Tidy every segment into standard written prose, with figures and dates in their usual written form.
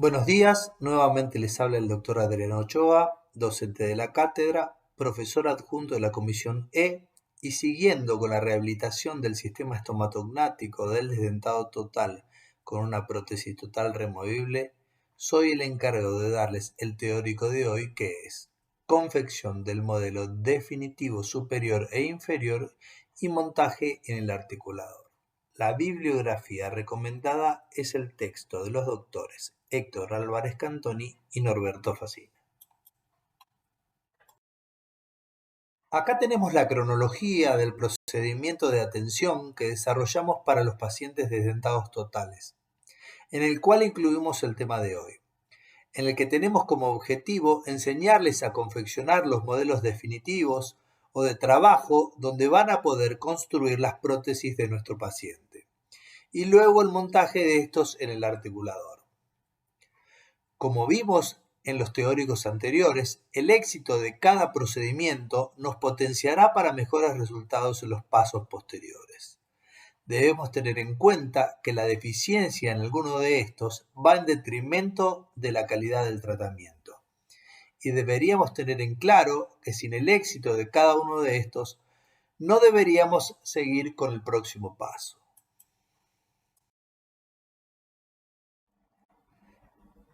Buenos días, nuevamente les habla el doctor Adriano Ochoa, docente de la cátedra, profesor adjunto de la Comisión E, y siguiendo con la rehabilitación del sistema estomatognático del desdentado total con una prótesis total removible, soy el encargado de darles el teórico de hoy, que es confección del modelo definitivo superior e inferior y montaje en el articulador. La bibliografía recomendada es el texto de los doctores Héctor Álvarez Cantoni y Norberto Facina. Acá tenemos la cronología del procedimiento de atención que desarrollamos para los pacientes desdentados totales, en el cual incluimos el tema de hoy, en el que tenemos como objetivo enseñarles a confeccionar los modelos definitivos o de trabajo donde van a poder construir las prótesis de nuestro paciente, y luego el montaje de estos en el articulador. Como vimos en los teóricos anteriores, el éxito de cada procedimiento nos potenciará para mejores resultados en los pasos posteriores. Debemos tener en cuenta que la deficiencia en alguno de estos va en detrimento de la calidad del tratamiento. Y deberíamos tener en claro que sin el éxito de cada uno de estos, no deberíamos seguir con el próximo paso.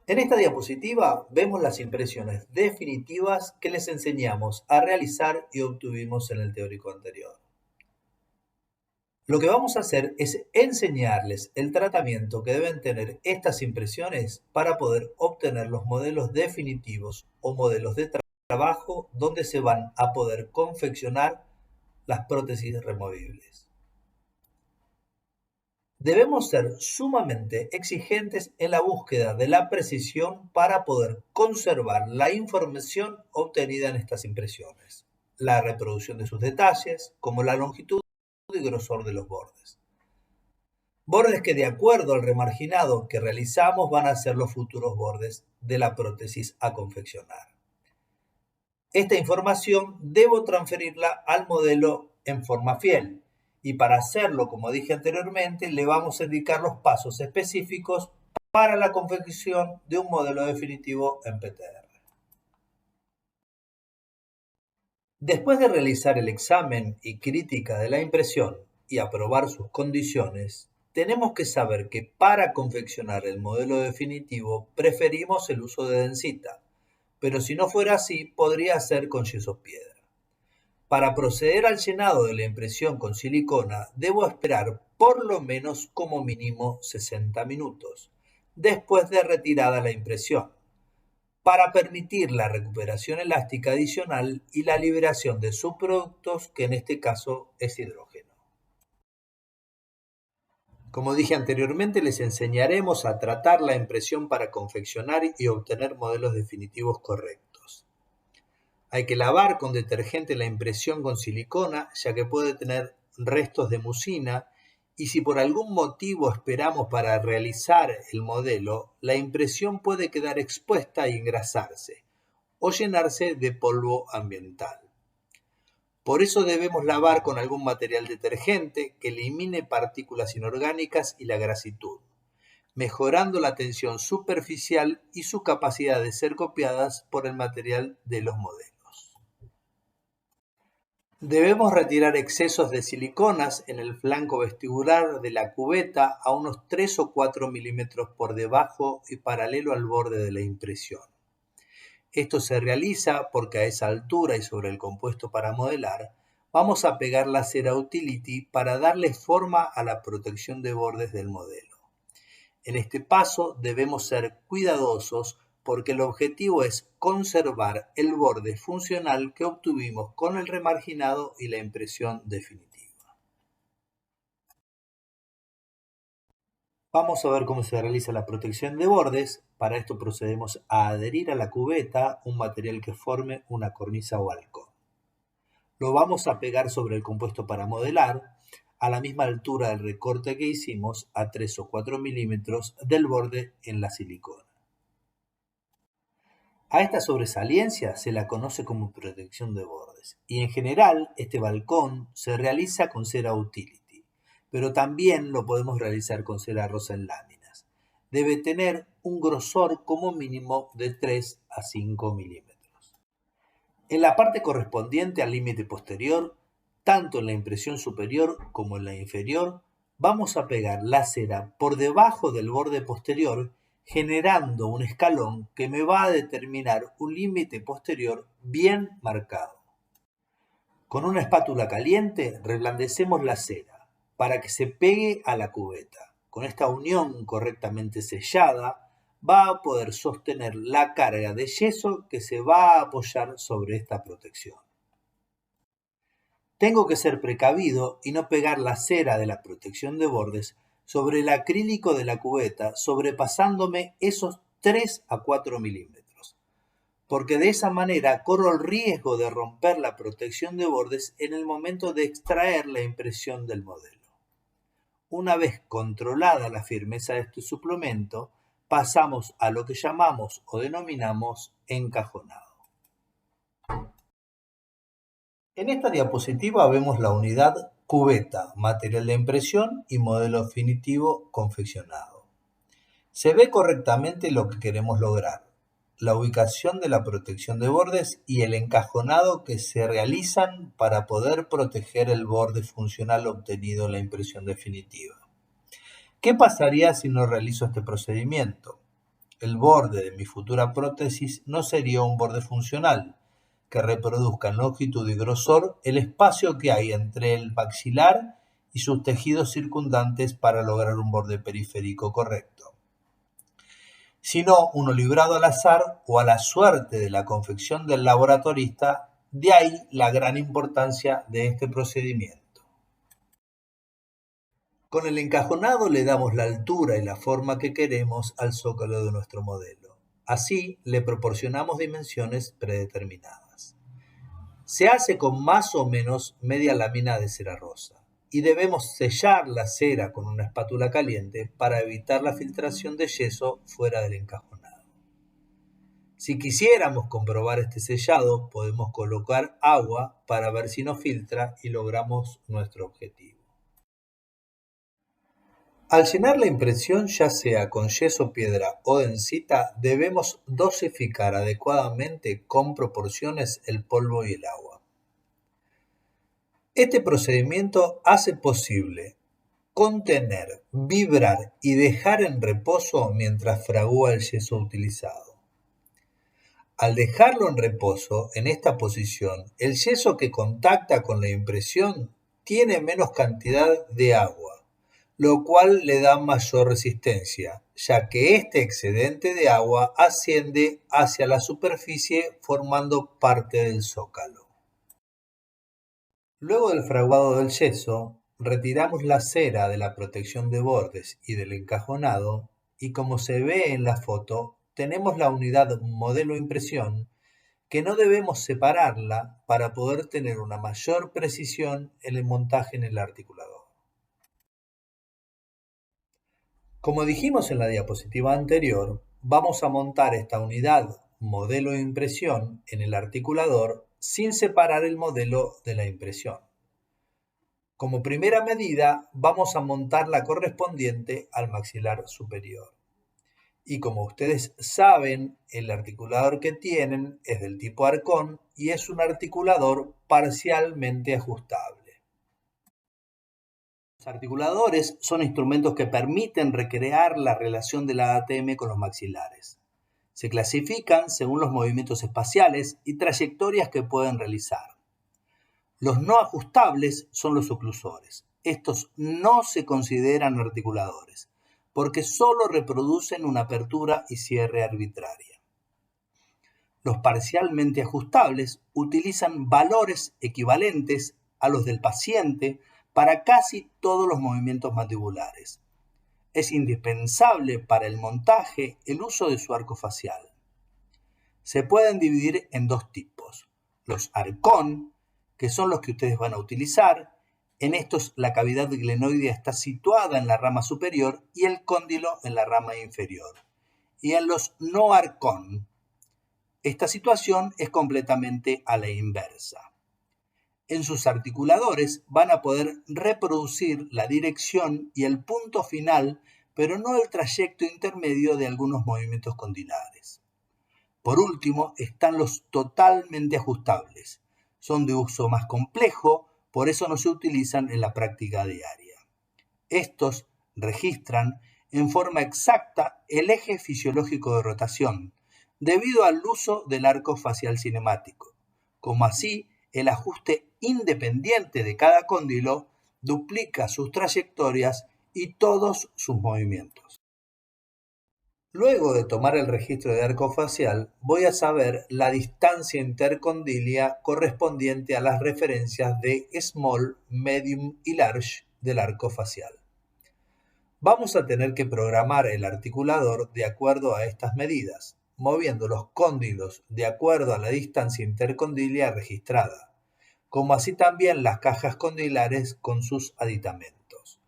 En esta diapositiva vemos las impresiones definitivas que les enseñamos a realizar y obtuvimos en el teórico anterior. Lo que vamos a hacer es enseñarles el tratamiento que deben tener estas impresiones para poder obtener los modelos definitivos o modelos de trabajo donde se van a poder confeccionar las prótesis removibles. Debemos ser sumamente exigentes en la búsqueda de la precisión para poder conservar la información obtenida en estas impresiones, la reproducción de sus detalles, como la longitud y grosor de los bordes. Bordes que de acuerdo al remarginado que realizamos van a ser los futuros bordes de la prótesis a confeccionar. Esta información debo transferirla al modelo en forma fiel. Y para hacerlo, como dije anteriormente, le vamos a indicar los pasos específicos para la confección de un modelo definitivo en PTR. Después de realizar el examen y crítica de la impresión y aprobar sus condiciones, tenemos que saber que para confeccionar el modelo definitivo preferimos el uso de densita, pero si no fuera así, podría ser con yeso piedra. Para proceder al llenado de la impresión con silicona, debo esperar por lo menos como mínimo 60 minutos, después de retirada la impresión, para permitir la recuperación elástica adicional y la liberación de subproductos, que en este caso es hidrógeno. Como dije anteriormente, les enseñaremos a tratar la impresión para confeccionar y obtener modelos definitivos correctos. Hay que lavar con detergente la impresión con silicona, ya que puede tener restos de mucina, y si por algún motivo esperamos para realizar el modelo, la impresión puede quedar expuesta y engrasarse, o llenarse de polvo ambiental. Por eso debemos lavar con algún material detergente que elimine partículas inorgánicas y la grasitud, mejorando la tensión superficial y su capacidad de ser copiadas por el material de los modelos. Debemos retirar excesos de siliconas en el flanco vestibular de la cubeta a unos 3 o 4 milímetros por debajo y paralelo al borde de la impresión. Esto se realiza porque a esa altura y sobre el compuesto para modelar, vamos a pegar la cera utility para darle forma a la protección de bordes del modelo. En este paso debemos ser cuidadosos porque el objetivo es conservar el borde funcional que obtuvimos con el remarginado y la impresión definitiva. Vamos a ver cómo se realiza la protección de bordes. Para esto procedemos a adherir a la cubeta un material que forme una cornisa o balcón. Lo vamos a pegar sobre el compuesto para modelar a la misma altura del recorte que hicimos, a 3 o 4 milímetros del borde en la silicona. A esta sobresaliencia se la conoce como protección de bordes, y en general este balcón se realiza con cera utility, pero también lo podemos realizar con cera rosa en láminas. debe tener un grosor como mínimo de 3 a 5 milímetros. En la parte correspondiente al límite posterior, tanto en la impresión superior como en la inferior, vamos a pegar la cera por debajo del borde posterior, generando un escalón que me va a determinar un límite posterior bien marcado. Con una espátula caliente reblandecemos la cera para que se pegue a la cubeta. Con esta unión correctamente sellada va a poder sostener la carga de yeso que se va a apoyar sobre esta protección. Tengo que ser precavido y no pegar la cera de la protección de bordes sobre el acrílico de la cubeta, sobrepasándome esos 3 a 4 milímetros, porque de esa manera corro el riesgo de romper la protección de bordes en el momento de extraer la impresión del modelo. Una vez controlada la firmeza de este suplemento, pasamos a lo que llamamos o denominamos encajonado. En esta diapositiva vemos la unidad cubeta, material de impresión y modelo definitivo confeccionado. Se ve correctamente lo que queremos lograr, la ubicación de la protección de bordes y el encajonado que se realizan para poder proteger el borde funcional obtenido en la impresión definitiva. ¿Qué pasaría si no realizo este procedimiento? El borde de mi futura prótesis no sería un borde funcional, que reproduzca en longitud y grosor el espacio que hay entre el maxilar y sus tejidos circundantes para lograr un borde periférico correcto, sino uno librado al azar o a la suerte de la confección del laboratorista. De ahí la gran importancia de este procedimiento. Con el encajonado le damos la altura y la forma que queremos al zócalo de nuestro modelo. Así le proporcionamos dimensiones predeterminadas. Se hace con más o menos media lámina de cera rosa y debemos sellar la cera con una espátula caliente para evitar la filtración de yeso fuera del encajonado. Si quisiéramos comprobar este sellado, podemos colocar agua para ver si no filtra y logramos nuestro objetivo. Al llenar la impresión, ya sea con yeso, piedra o densita, debemos dosificar adecuadamente con proporciones el polvo y el agua. Este procedimiento hace posible contener, vibrar y dejar en reposo mientras fragúa el yeso utilizado. Al dejarlo en reposo en esta posición, el yeso que contacta con la impresión tiene menos cantidad de agua, lo cual le da mayor resistencia, ya que este excedente de agua asciende hacia la superficie formando parte del zócalo. Luego del fraguado del yeso, retiramos la cera de la protección de bordes y del encajonado y, como se ve en la foto, tenemos la unidad modelo impresión que no debemos separarla para poder tener una mayor precisión en el montaje en el articulador. Como dijimos en la diapositiva anterior, vamos a montar esta unidad modelo de impresión en el articulador sin separar el modelo de la impresión. Como primera medida, vamos a montar la correspondiente al maxilar superior. Y como ustedes saben, el articulador que tienen es del tipo arcón y es un articulador parcialmente ajustable. Los articuladores son instrumentos que permiten recrear la relación de la ATM con los maxilares. Se clasifican según los movimientos espaciales y trayectorias que pueden realizar. Los no ajustables son los oclusores. Estos no se consideran articuladores, porque solo reproducen una apertura y cierre arbitraria. Los parcialmente ajustables utilizan valores equivalentes a los del paciente para casi todos los movimientos mandibulares. Es indispensable para el montaje el uso de su arco facial. Se pueden dividir en dos tipos: los arcón, que son los que ustedes van a utilizar. En estos la cavidad glenoidea está situada en la rama superior y el cóndilo en la rama inferior. Y en los no arcón, esta situación es completamente a la inversa. En sus articuladores van a poder reproducir la dirección y el punto final pero no el trayecto intermedio de algunos movimientos condilares. Por último, están los totalmente ajustables. Son de uso más complejo, por eso no se utilizan en la práctica diaria. Estos registran en forma exacta el eje fisiológico de rotación, debido al uso del arco facial cinemático, como así el ajuste independiente de cada cóndilo duplica sus trayectorias y todos sus movimientos. Luego de tomar el registro de arco facial, voy a saber la distancia intercondilia correspondiente a las referencias de small, medium y large del arco facial. Vamos a tener que programar el articulador de acuerdo a estas medidas, moviendo los cóndilos de acuerdo a la distancia intercondilia registrada, como así también las cajas condilares con sus aditamentos.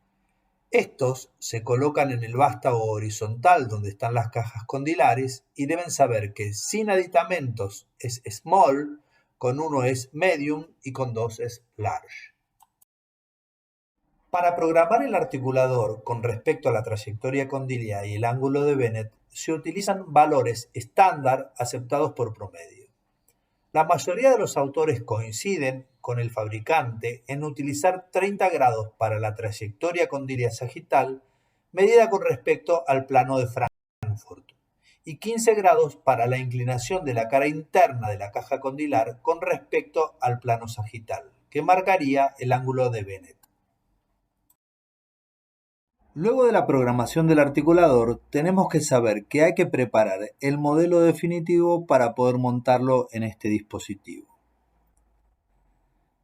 Estos se colocan en el vástago horizontal donde están las cajas condilares y deben saber que sin aditamentos es small, con uno es medium y con dos es large. Para programar el articulador con respecto a la trayectoria condilia y el ángulo de Bennett se utilizan valores estándar aceptados por promedio. La mayoría de los autores coinciden con el fabricante en utilizar 30 grados para la trayectoria condilia sagital medida con respecto al plano de Frankfurt y 15 grados para la inclinación de la cara interna de la caja condilar con respecto al plano sagital, que marcaría el ángulo de Bennett. Luego de la programación del articulador, tenemos que saber que hay que preparar el modelo definitivo para poder montarlo en este dispositivo.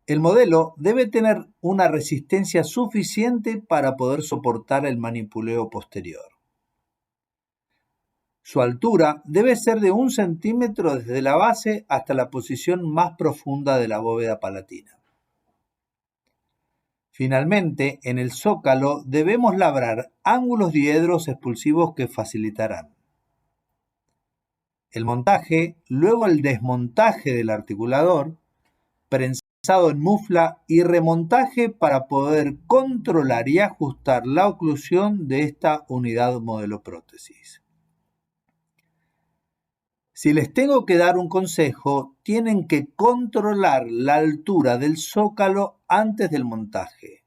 El modelo debe tener una resistencia suficiente para poder soportar el manipuleo posterior. Su altura debe ser de 1 centímetro desde la base hasta la posición más profunda de la bóveda palatina. Finalmente, en el zócalo debemos labrar ángulos diedros expulsivos que facilitarán el montaje, luego el desmontaje del articulador, prensado en mufla y remontaje para poder controlar y ajustar la oclusión de esta unidad modelo prótesis. Si les tengo que dar un consejo, tienen que controlar la altura del zócalo antes del montaje,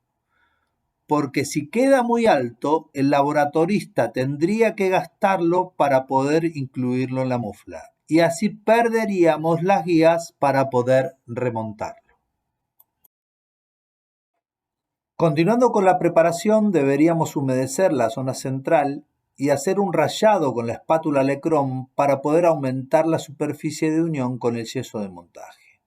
porque si queda muy alto, el laboratorista tendría que gastarlo para poder incluirlo en la mufla, y así perderíamos las guías para poder remontarlo. Continuando con la preparación, deberíamos humedecer la zona central y hacer un rayado con la espátula Lecrom para poder aumentar la superficie de unión con el yeso de montaje.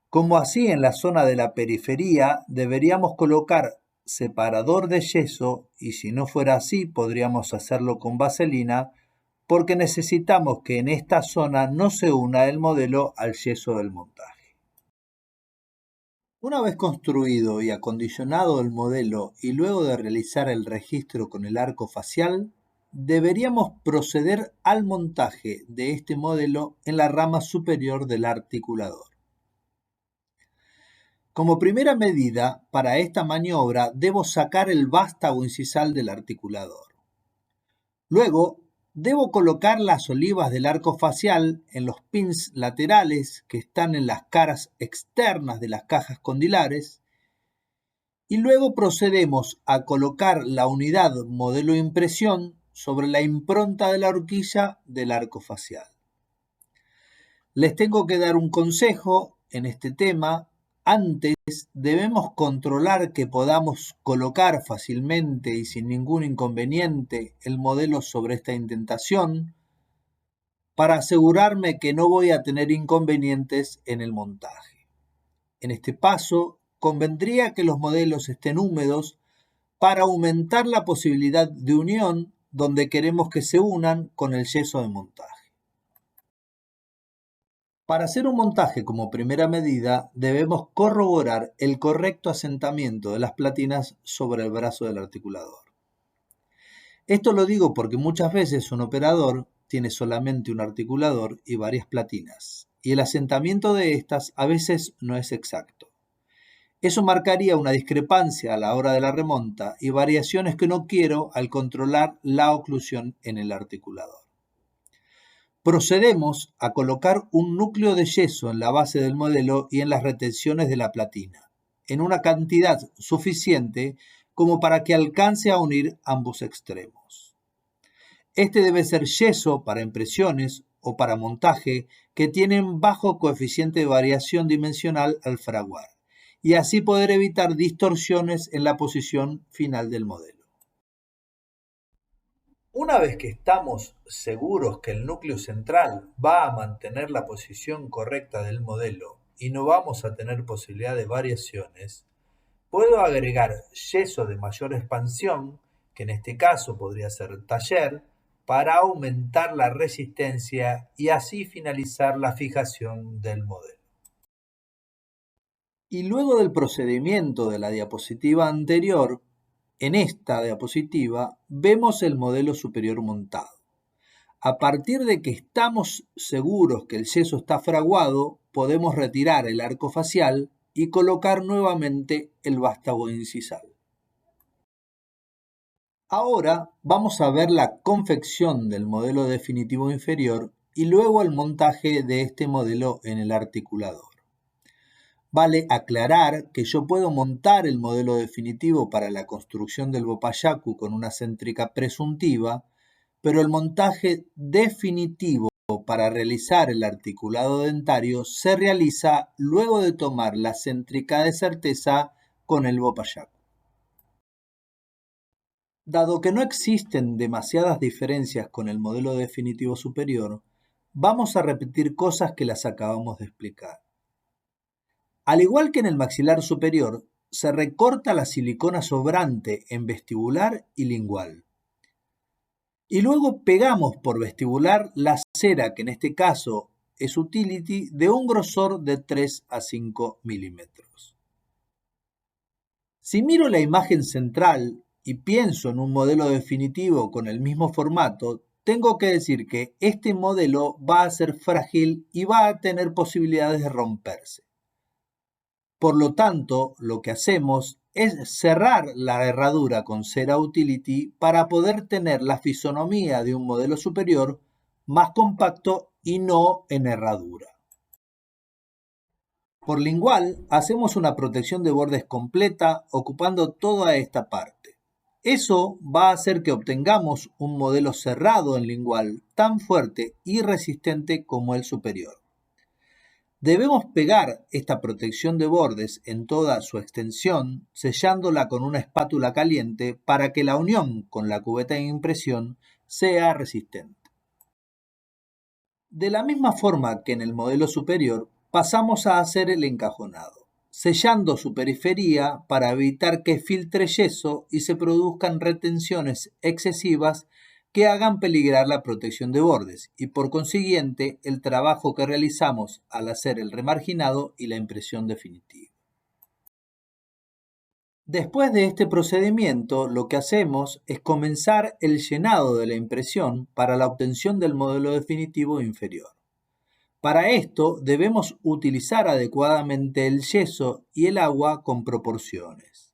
Como así en la zona de la periferia, deberíamos colocar separador de yeso y si no fuera así podríamos hacerlo con vaselina porque necesitamos que en esta zona no se una el modelo al yeso del montaje. Una vez construido y acondicionado el modelo y luego de realizar el registro con el arco facial, deberíamos proceder al montaje de este modelo en la rama superior del articulador. Como primera medida, para esta maniobra debo sacar el vástago incisal del articulador. Luego, debo colocar las olivas del arco facial en los pins laterales que están en las caras externas de las cajas condilares y luego procedemos a colocar la unidad modelo impresión sobre la impronta de la horquilla del arco facial. Les tengo que dar un consejo en este tema. Antes debemos controlar que podamos colocar fácilmente y sin ningún inconveniente el modelo sobre esta indentación para asegurarme que no voy a tener inconvenientes en el montaje. En este paso, convendría que los modelos estén húmedos para aumentar la posibilidad de unión donde queremos que se unan con el yeso de montaje. Para hacer un montaje como primera medida, debemos corroborar el correcto asentamiento de las platinas sobre el brazo del articulador. Esto lo digo porque muchas veces un operador tiene solamente un articulador y varias platinas, y el asentamiento de estas a veces no es exacto. Eso marcaría una discrepancia a la hora de la remonta y variaciones que no quiero al controlar la oclusión en el articulador. Procedemos a colocar un núcleo de yeso en la base del modelo y en las retenciones de la platina, en una cantidad suficiente como para que alcance a unir ambos extremos. Este debe ser yeso para impresiones o para montaje que tienen bajo coeficiente de variación dimensional al fraguar, y así poder evitar distorsiones en la posición final del modelo. Una vez que estamos seguros que el núcleo central va a mantener la posición correcta del modelo y no vamos a tener posibilidad de variaciones, puedo agregar yeso de mayor expansión, que en este caso podría ser taller, para aumentar la resistencia y así finalizar la fijación del modelo. Y luego del procedimiento de la diapositiva anterior, en esta diapositiva vemos el modelo superior montado. A partir de que estamos seguros que el yeso está fraguado, podemos retirar el arco facial y colocar nuevamente el vástago incisal. Ahora vamos a ver la confección del modelo definitivo inferior y luego el montaje de este modelo en el articulador. Vale aclarar que yo puedo montar el modelo definitivo para la construcción del Bopayaku con una céntrica presuntiva, pero el montaje definitivo para realizar el articulado dentario se realiza luego de tomar la céntrica de certeza con el Bopayaku. Dado que no existen demasiadas diferencias con el modelo definitivo superior, vamos a repetir cosas que las acabamos de explicar. Al igual que en el maxilar superior, se recorta la silicona sobrante en vestibular y lingual. Y luego pegamos por vestibular la cera, que en este caso es Utility, de un grosor de 3 a 5 milímetros. Si miro la imagen central y pienso en un modelo definitivo con el mismo formato, tengo que decir que este modelo va a ser frágil y va a tener posibilidades de romperse. Por lo tanto, lo que hacemos es cerrar la herradura con cera Utility para poder tener la fisonomía de un modelo superior más compacto y no en herradura. Por lingual, hacemos una protección de bordes completa ocupando toda esta parte. Eso va a hacer que obtengamos un modelo cerrado en lingual tan fuerte y resistente como el superior. Debemos pegar esta protección de bordes en toda su extensión, sellándola con una espátula caliente para que la unión con la cubeta de impresión sea resistente. De la misma forma que en el modelo superior, pasamos a hacer el encajonado, sellando su periferia para evitar que filtre yeso y se produzcan retenciones excesivas que hagan peligrar la protección de bordes y por consiguiente el trabajo que realizamos al hacer el remarginado y la impresión definitiva. Después de este procedimiento, lo que hacemos es comenzar el llenado de la impresión para la obtención del modelo definitivo inferior. Para esto debemos utilizar adecuadamente el yeso y el agua con proporciones.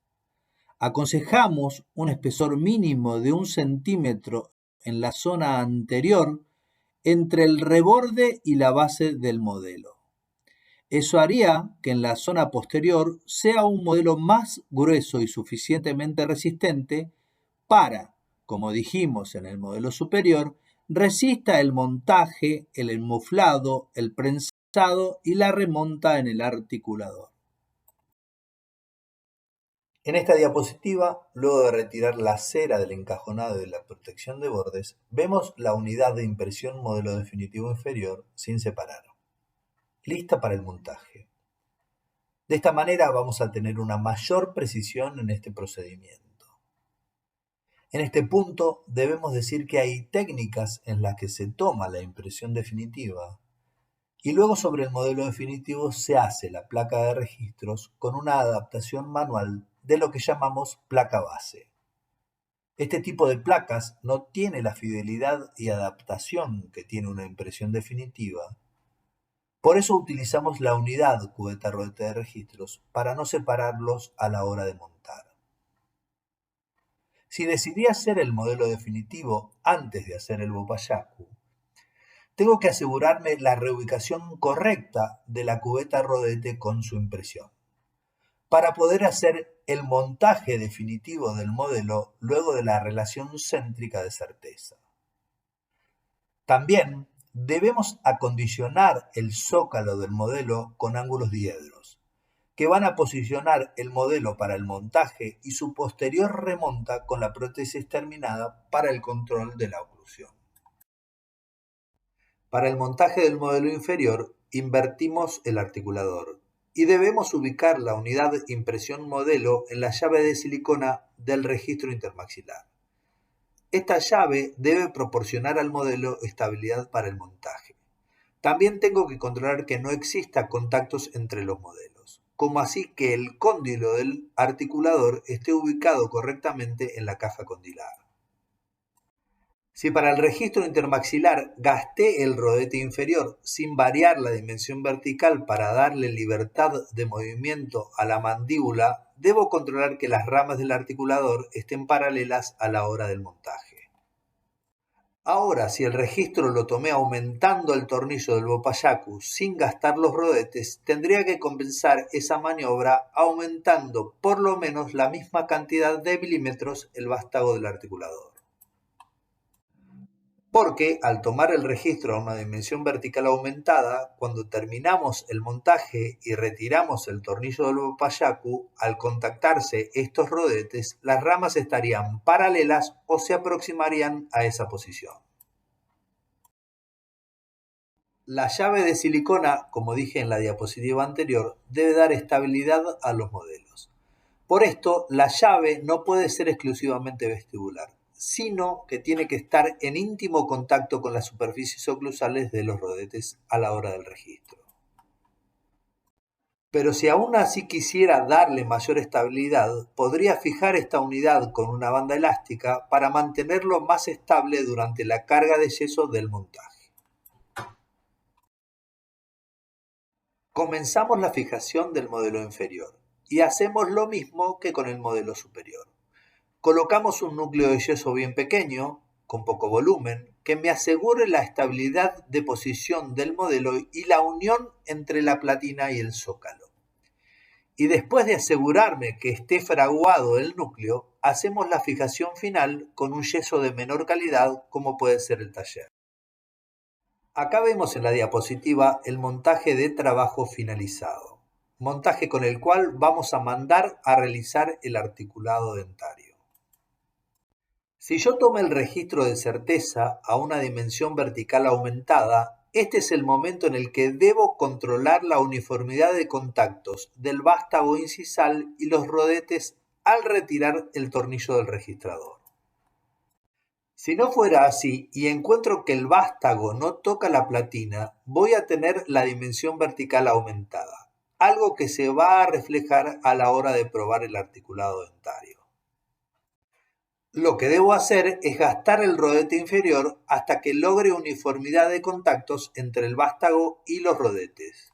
Aconsejamos un espesor mínimo de 1 centímetro en la zona anterior entre el reborde y la base del modelo. Eso haría que en la zona posterior sea un modelo más grueso y suficientemente resistente para, como dijimos en el modelo superior, resista el montaje, el enmuflado, el prensado y la remonta en el articulador. En esta diapositiva, luego de retirar la cera del encajonado y de la protección de bordes, vemos la unidad de impresión modelo definitivo inferior sin separar, lista para el montaje. De esta manera vamos a tener una mayor precisión en este procedimiento. En este punto debemos decir que hay técnicas en las que se toma la impresión definitiva y luego sobre el modelo definitivo se hace la placa de registros con una adaptación manual de lo que llamamos placa base. Este tipo de placas no tiene la fidelidad y adaptación que tiene una impresión definitiva, Por eso utilizamos la unidad cubeta-rodete de registros para no separarlos a la hora de montar. Si decidí hacer el modelo definitivo antes de hacer el Bopayacu, tengo que asegurarme la reubicación correcta de la cubeta rodete con su impresión, para poder hacer el montaje definitivo del modelo luego de la relación céntrica de certeza. También debemos acondicionar el zócalo del modelo con ángulos diedros, que van a posicionar el modelo para el montaje y su posterior remonta con la prótesis terminada para el control de la oclusión. Para el montaje del modelo inferior, invertimos el articulador y debemos ubicar la unidad impresión modelo en la llave de silicona del registro intermaxilar. Esta llave debe proporcionar al modelo estabilidad para el montaje. También tengo que controlar que no exista contactos entre los modelos, como así que el cóndilo del articulador esté ubicado correctamente en la caja condilar. Si para el registro intermaxilar gasté el rodete inferior sin variar la dimensión vertical para darle libertad de movimiento a la mandíbula, debo controlar que las ramas del articulador estén paralelas a la hora del montaje. Ahora, si el registro lo tomé aumentando el tornillo del Bopayacu sin gastar los rodetes, tendría que compensar esa maniobra aumentando por lo menos la misma cantidad de milímetros el vástago del articulador. Porque al tomar el registro a una dimensión vertical aumentada, cuando terminamos el montaje y retiramos el tornillo del Bopayacu, al contactarse estos rodetes, las ramas estarían paralelas o se aproximarían a esa posición. La llave de silicona, como dije en la diapositiva anterior, debe dar estabilidad a los modelos. Por esto, la llave no puede ser exclusivamente vestibular, sino que tiene que estar en íntimo contacto con las superficies oclusales de los rodetes a la hora del registro. Pero si aún así quisiera darle mayor estabilidad, podría fijar esta unidad con una banda elástica para mantenerlo más estable durante la carga de yeso del montaje. Comenzamos la fijación del modelo inferior y hacemos lo mismo que con el modelo superior. Colocamos un núcleo de yeso bien pequeño, con poco volumen, que me asegure la estabilidad de posición del modelo y la unión entre la platina y el zócalo. Y después de asegurarme que esté fraguado el núcleo, hacemos la fijación final con un yeso de menor calidad como puede ser el taller. Acá vemos en la diapositiva el montaje de trabajo finalizado, montaje con el cual vamos a mandar a realizar el articulado dentario. Si yo tomo el registro de certeza a una dimensión vertical aumentada, este es el momento en el que debo controlar la uniformidad de contactos del vástago incisal y los rodetes al retirar el tornillo del registrador. Si no fuera así y encuentro que el vástago no toca la platina, voy a tener la dimensión vertical aumentada, algo que se va a reflejar a la hora de probar el articulado dentario. Lo que debo hacer es gastar el rodete inferior hasta que logre uniformidad de contactos entre el vástago y los rodetes.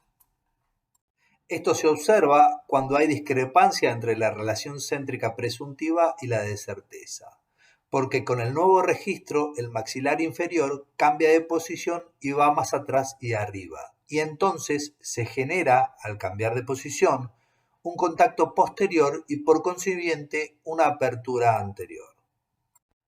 Esto se observa cuando hay discrepancia entre la relación céntrica presuntiva y la de certeza, porque con el nuevo registro el maxilar inferior cambia de posición y va más atrás y arriba, y entonces se genera, al cambiar de posición, un contacto posterior y por consiguiente una apertura anterior.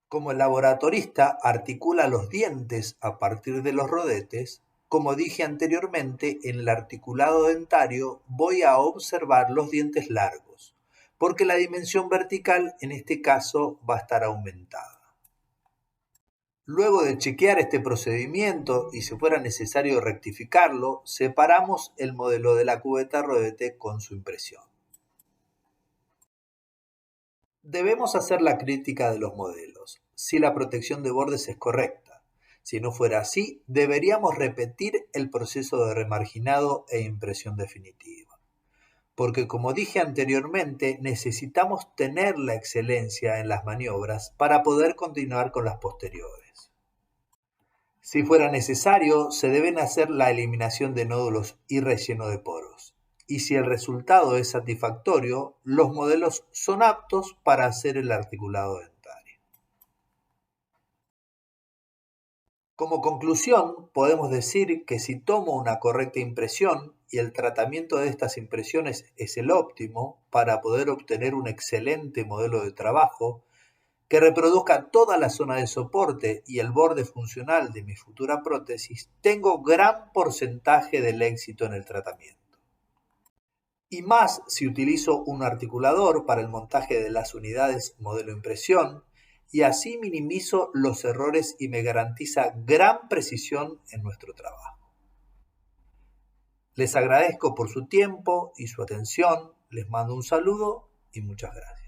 Como el laboratorista articula los dientes a partir de los rodetes, como dije anteriormente, en el articulado dentario voy a observar los dientes largos, porque la dimensión vertical en este caso va a estar aumentada. Luego de chequear este procedimiento y si fuera necesario rectificarlo, separamos el modelo de la cubeta rodete con su impresión. Debemos hacer la crítica de los modelos, si la protección de bordes es correcta. Si no fuera así, deberíamos repetir el proceso de remarginado e impresión definitiva. Porque como dije anteriormente, necesitamos tener la excelencia en las maniobras para poder continuar con las posteriores. Si fuera necesario, se deben hacer la eliminación de nódulos y relleno de poros. Y si el resultado es satisfactorio, los modelos son aptos para hacer el articulado dentario. Como conclusión, podemos decir que si tomo una correcta impresión y el tratamiento de estas impresiones es el óptimo para poder obtener un excelente modelo de trabajo, que reproduzca toda la zona de soporte y el borde funcional de mi futura prótesis, tengo gran porcentaje del éxito en el tratamiento. Y más si utilizo un articulador para el montaje de las unidades modelo impresión, y así minimizo los errores y me garantiza gran precisión en nuestro trabajo. Les agradezco por su tiempo y su atención, les mando un saludo y muchas gracias.